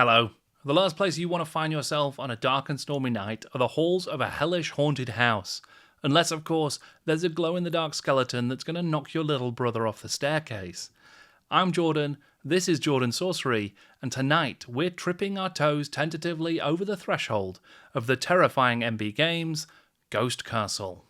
Hello. The last place you want to find yourself on a dark and stormy night are the halls of a hellish haunted house. Unless, of course, there's a glow-in-the-dark skeleton that's going to knock your little brother off the staircase. I'm Jordan, this is Jordan Sorcery, and tonight we're tripping our toes tentatively over the threshold of the terrifying MB Games Ghost Castle.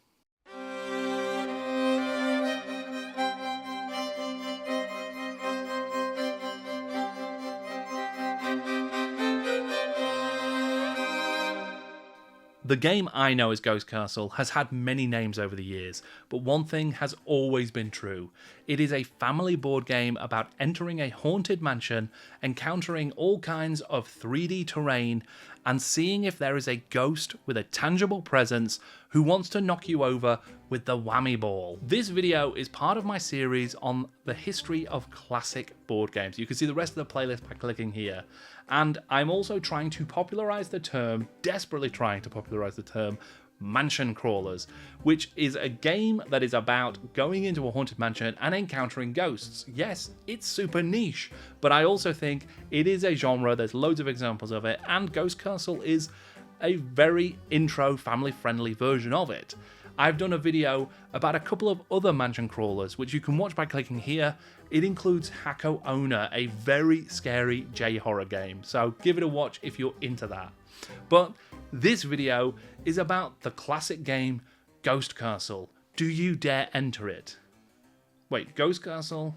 The game I know as Ghost Castle has had many names over the years, but one thing has always been true. It is a family board game about entering a haunted mansion, encountering all kinds of 3D terrain, and seeing if there is a ghost with a tangible presence who wants to knock you over with the whammy ball. This video is part of my series on the history of classic board games. You can see the rest of the playlist by clicking here. And I'm also trying to popularize the term, desperately trying to popularize the term, mansion crawlers, which is a game that is about going into a haunted mansion and encountering ghosts. Yes, it's super niche, but I also think it is a genre, there's loads of examples of it, and Ghost Castle is a very intro, family-friendly version of it. I've done a video about a couple of other mansion crawlers, which you can watch by clicking here. It includes Hako Owner, a very scary J-horror game, so give it a watch if you're into that. But this video is about the classic game Ghost Castle. Do you dare enter it? Wait, Ghost Castle?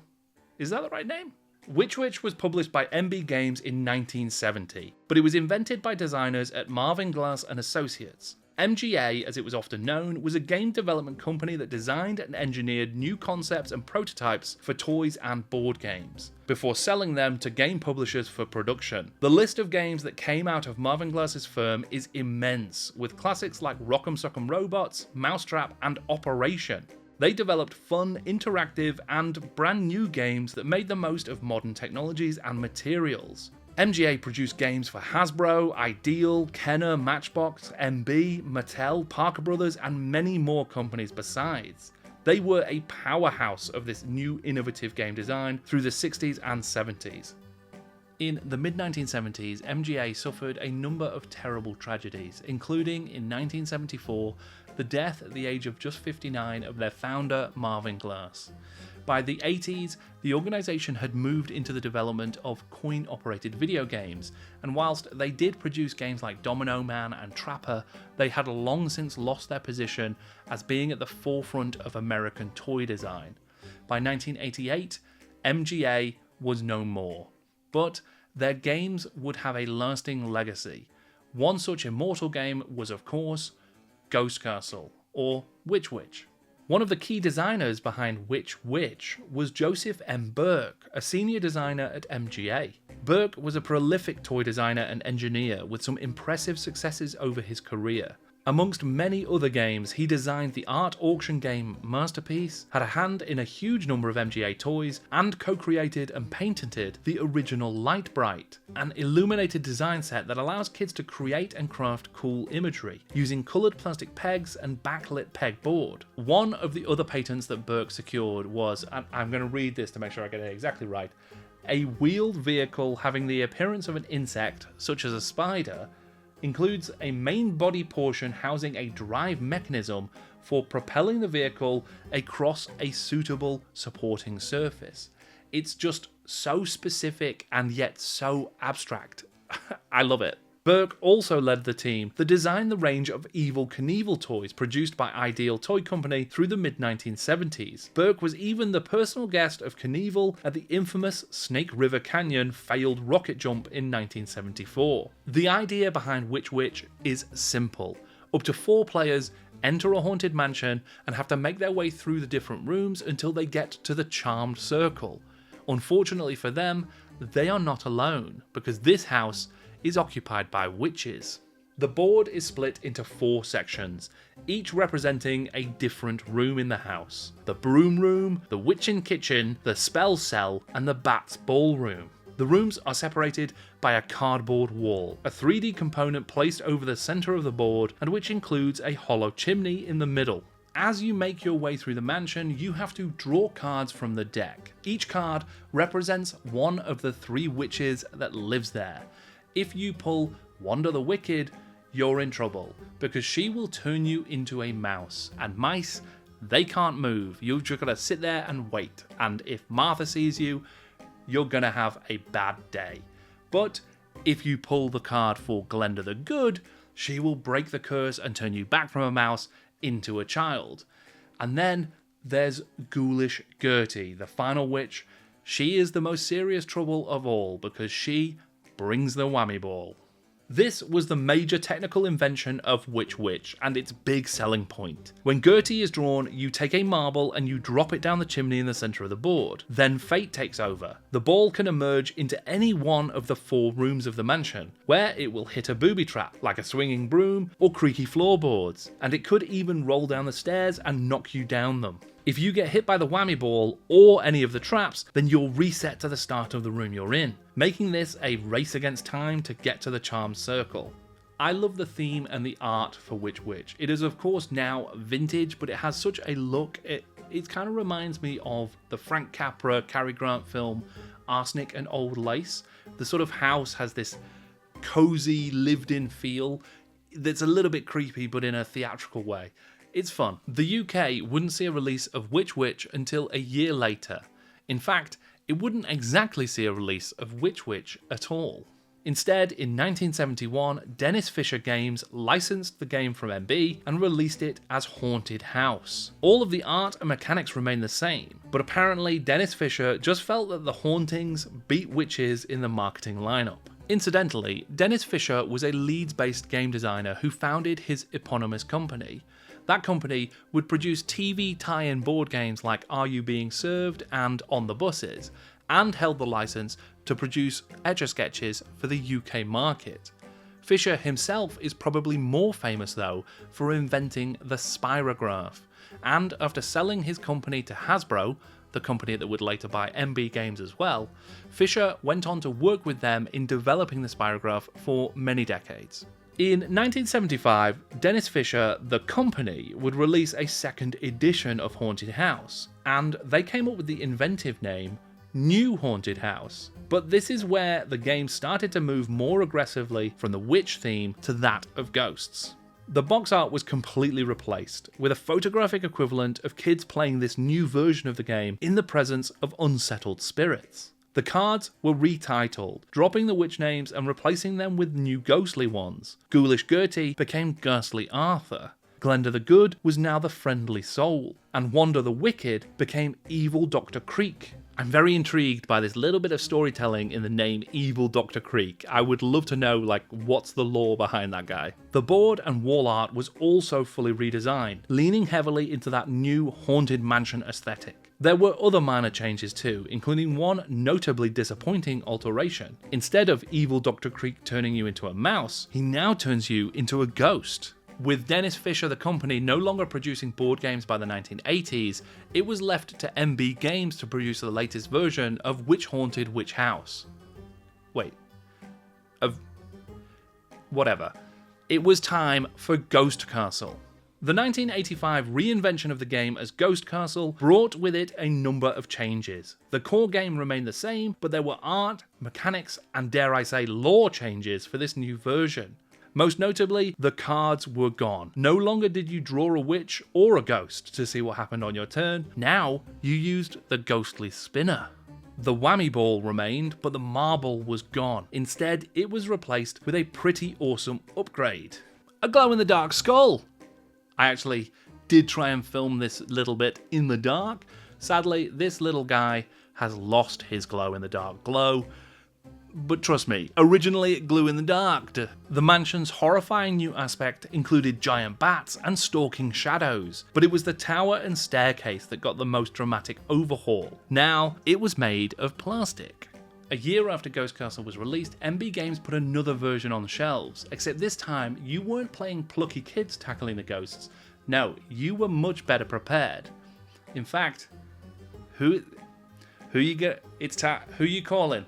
Is that the right name? Witch was published by MB Games in 1970, but it was invented by designers at Marvin Glass Associates. MGA, as it was often known, was a game development company that designed and engineered new concepts and prototypes for toys and board games, before selling them to game publishers for production. The list of games that came out of Marvin Glass's firm is immense, with classics like Rock'em Sock'em Robots, Mousetrap, and Operation. They developed fun, interactive, and brand new games that made the most of modern technologies and materials. MGA produced games for Hasbro, Ideal, Kenner, Matchbox, MB, Mattel, Parker Brothers, and many more companies besides. They were a powerhouse of this new innovative game design through the 60s and 70s. In the mid-1970s, MGA suffered a number of terrible tragedies, including in 1974, the death at the age of just 59 of their founder, Marvin Glass. By the 80s, the organisation had moved into the development of coin-operated video games, and whilst they did produce games like Domino Man and Trapper, they had long since lost their position as being at the forefront of American toy design. By 1988, MGA was no more, but their games would have a lasting legacy. One such immortal game was, of course, Ghost Castle, or Witch. One of the key designers behind Witch was Joseph M. Burke, a senior designer at MGA. Burke was a prolific toy designer and engineer with some impressive successes over his career. Amongst many other games, he designed the art auction game Masterpiece, had a hand in a huge number of MGA toys, and co-created and patented the original Light Bright, an illuminated design set that allows kids to create and craft cool imagery, using coloured plastic pegs and backlit pegboard. One of the other patents that Burke secured was, and I'm going to read this to make sure I get it exactly right, a wheeled vehicle having the appearance of an insect, such as a spider, includes a main body portion housing a drive mechanism for propelling the vehicle across a suitable supporting surface. It's just so specific and yet so abstract. I love it. Burke also led the team that designed the range of Evel Knievel toys produced by Ideal Toy Company through the mid-1970s. Burke was even the personal guest of Knievel at the infamous Snake River Canyon failed rocket jump in 1974. The idea behind Witch is simple. Up to 4 players enter a haunted mansion and have to make their way through the different rooms until they get to the Charmed Circle. Unfortunately for them, they are not alone, because this house is occupied by witches. The board is split into 4 sections, each representing a different room in the house. The broom room, the witching kitchen, the spell cell, and the bat's ballroom. The rooms are separated by a cardboard wall, a 3D component placed over the centre of the board, and which includes a hollow chimney in the middle. As you make your way through the mansion, you have to draw cards from the deck. Each card represents one of the 3 witches that lives there. If you pull Wanda the Wicked, you're in trouble, because she will turn you into a mouse, and mice, they can't move. You've just got to sit there and wait, and if Martha sees you, you're going to have a bad day. But if you pull the card for Glenda the Good, she will break the curse and turn you back from a mouse into a child. And then there's Ghoulish Gertie, the final witch. She is the most serious trouble of all, because she brings the whammy ball. This was the major technical invention of Witch Witch, and its big selling point. When Gertie is drawn, you take a marble and you drop it down the chimney in the centre of the board. Then fate takes over. The ball can emerge into any one of the 4 rooms of the mansion, where it will hit a booby trap, like a swinging broom or creaky floorboards, and it could even roll down the stairs and knock you down them. If you get hit by the whammy ball or any of the traps, then you'll reset to the start of the room you're in, making this a race against time to get to the charmed circle. I love the theme and the art for Witch Witch. It is of course now vintage, but it has such a look. It kind of reminds me of the Frank Capra, Cary Grant film Arsenic and Old Lace. The sort of house has this cozy, lived-in feel that's a little bit creepy, but in a theatrical way. It's fun. The UK wouldn't see a release of Witch Witch until a year later. In fact, it wouldn't exactly see a release of Witch Witch at all. Instead, in 1971, Dennis Fisher Games licensed the game from MB and released it as Haunted House. All of the art and mechanics remain the same, but apparently Dennis Fisher just felt that the hauntings beat witches in the marketing lineup. Incidentally, Dennis Fisher was a Leeds-based game designer who founded his eponymous company. That company would produce TV tie-in board games like Are You Being Served and On the Buses, and held the license to produce Etch-a-Sketches for the UK market. Fisher himself is probably more famous though for inventing the spirograph, and after selling his company to Hasbro, the company that would later buy MB Games as well, Fisher went on to work with them in developing the spirograph for many decades. In 1975, Dennis Fisher, the company, would release a second edition of Haunted House, and they came up with the inventive name New Haunted House. But this is where the game started to move more aggressively from the witch theme to that of ghosts. The box art was completely replaced, with a photographic equivalent of kids playing this new version of the game in the presence of unsettled spirits. The cards were retitled, dropping the witch names and replacing them with new ghostly ones. Ghoulish Gertie became Ghastly Arthur. Glenda the Good was now the Friendly Soul, and Wanda the Wicked became Evil Dr. Creek. I'm very intrigued by this little bit of storytelling in the name Evil Dr. Creek. I would love to know, what's the lore behind that guy. The board and wall art was also fully redesigned, leaning heavily into that new Haunted Mansion aesthetic. There were other minor changes too, including one notably disappointing alteration. Instead of Evil Dr. Creek turning you into a mouse, he now turns you into a ghost. With Dennis Fisher, the company, no longer producing board games by the 1980s, it was left to MB Games to produce the latest version of Witch Haunted Witch House. Whatever. It was time for Ghost Castle. The 1985 reinvention of the game as Ghost Castle brought with it a number of changes. The core game remained the same, but there were art, mechanics, and dare I say lore changes for this new version. Most notably, the cards were gone. No longer did you draw a witch or a ghost to see what happened on your turn. Now, you used the ghostly spinner. The whammy ball remained, but the marble was gone. Instead, it was replaced with a pretty awesome upgrade. A glow-in-the-dark skull! I actually did try and film this little bit in the dark. Sadly, this little guy has lost his glow-in-the-dark glow. But trust me, originally it glue in the dark. The mansion's horrifying new aspect included giant bats and stalking shadows, but it was the tower and staircase that got the most dramatic overhaul. Now, it was made of plastic. A year after Ghost Castle was released, MB Games put another version on the shelves, except this time you weren't playing plucky kids tackling the ghosts. No, you were much better prepared. In fact, who you calling?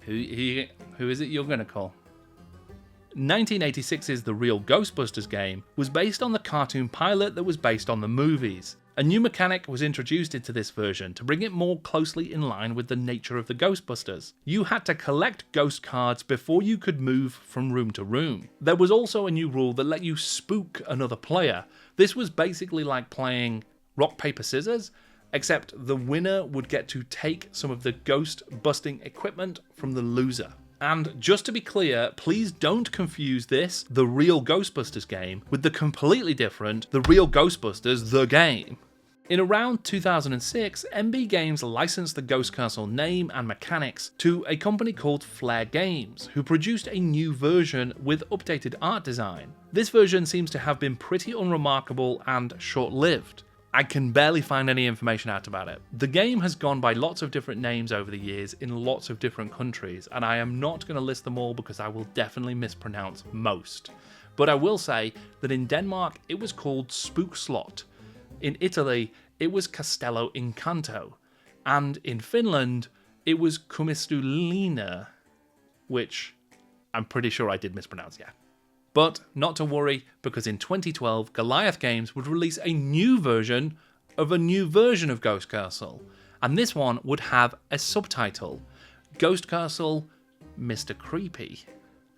Who is it you're going to call? 1986's The Real Ghostbusters Game was based on the cartoon pilot that was based on the movies. A new mechanic was introduced into this version to bring it more closely in line with the nature of the Ghostbusters. You had to collect ghost cards before you could move from room to room. There was also a new rule that let you spook another player. This was basically like playing rock, paper, scissors, except the winner would get to take some of the ghost busting equipment from the loser. And just to be clear, please don't confuse this, the Real Ghostbusters game, with the completely different The Real Ghostbusters The Game. In around 2006, MB Games licensed the Ghost Castle name and mechanics to a company called Flare Games, who produced a new version with updated art design. This version seems to have been pretty unremarkable and short-lived. I can barely find any information out about it. The game has gone by lots of different names over the years in lots of different countries, and I am not going to list them all because I will definitely mispronounce most. But I will say that in Denmark it was called Spookslot, in Italy it was Castello Incanto, and in Finland it was Kumistulina, which I'm pretty sure I did mispronounce, yeah. But not to worry, because in 2012, Goliath Games would release a new version of Ghost Castle, and this one would have a subtitle, Ghost Castle Mr. Creepy.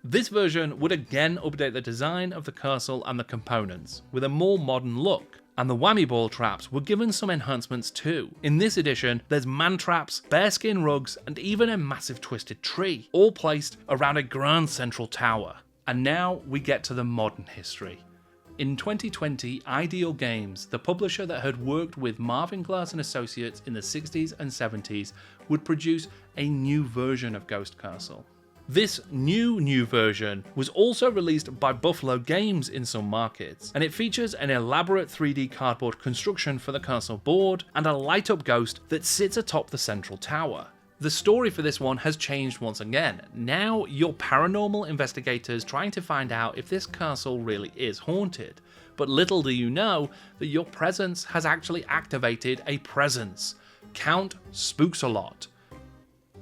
This version would again update the design of the castle and the components, with a more modern look, and the whammy ball traps were given some enhancements too. In this edition, there's man traps, bearskin rugs, and even a massive twisted tree, all placed around a grand central tower. And now we get to the modern history. In 2020, Ideal Games, the publisher that had worked with Marvin Glass Associates in the 60s and 70s, would produce a new version of Ghost Castle. This new version was also released by Buffalo Games in some markets, and it features an elaborate 3D cardboard construction for the castle board and a light-up ghost that sits atop the central tower. The story for this one has changed once again. Now you're paranormal investigators trying to find out if this castle really is haunted. But little do you know that your presence has actually activated a presence, Count Spookslot.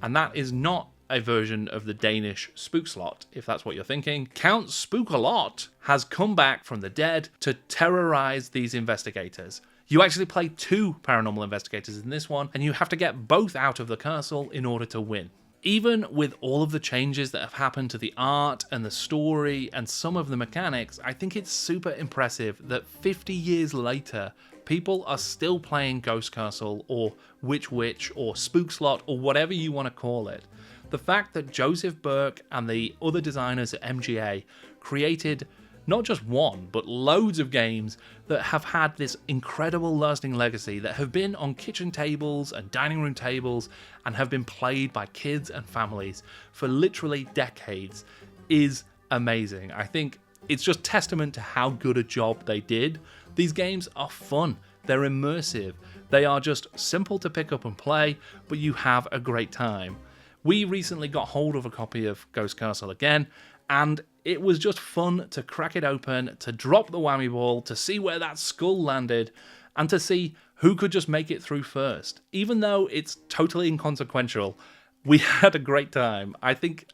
And that is not a version of the Danish Spookslot, if that's what you're thinking. Count Spogelsesslottet has come back from the dead to terrorize these investigators. You actually play two paranormal investigators in this one, and you have to get both out of the castle in order to win. Even with all of the changes that have happened to the art and the story and some of the mechanics, I think it's super impressive that 50 years later, people are still playing Ghost Castle or Witch or Spookslot or whatever you want to call it. The fact that Joseph Burke and the other designers at MGA created not just one, but loads of games that have had this incredible lasting legacy, that have been on kitchen tables and dining room tables and have been played by kids and families for literally decades, is amazing. I think it's just testament to how good a job they did. These games are fun, they're immersive, they are just simple to pick up and play, but you have a great time. We recently got hold of a copy of Ghost Castle again, and it was just fun to crack it open, to drop the whammy ball, to see where that skull landed, and to see who could just make it through first. Even though it's totally inconsequential, we had a great time. I think,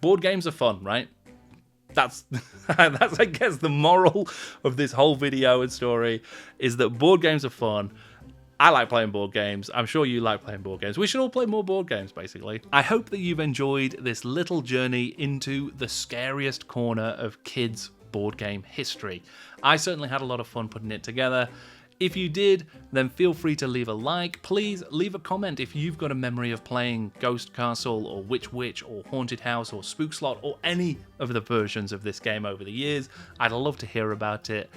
board games are fun, right? That's I guess the moral of this whole video and story, is that board games are fun. I like playing board games. I'm sure you like playing board games. We should all play more board games, basically. I hope that you've enjoyed this little journey into the scariest corner of kids' board game history. I certainly had a lot of fun putting it together. If you did, then feel free to leave a like. Please leave a comment if you've got a memory of playing Ghost Castle or Witch or Haunted House or Spookslot or any of the versions of this game over the years. I'd love to hear about it.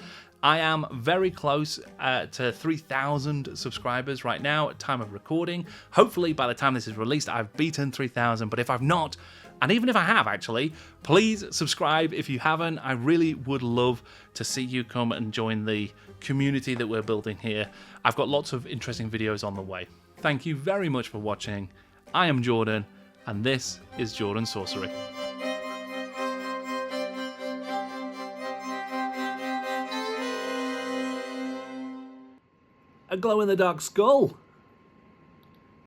I am very close to 3,000 subscribers right now at time of recording. Hopefully by the time this is released, I've beaten 3,000, but if I've not, and even if I have actually, please subscribe if you haven't. I really would love to see you come and join the community that we're building here. I've got lots of interesting videos on the way. Thank you very much for watching. I am Jordan, and this is Jordan Sorcery. A glow-in-the-dark skull.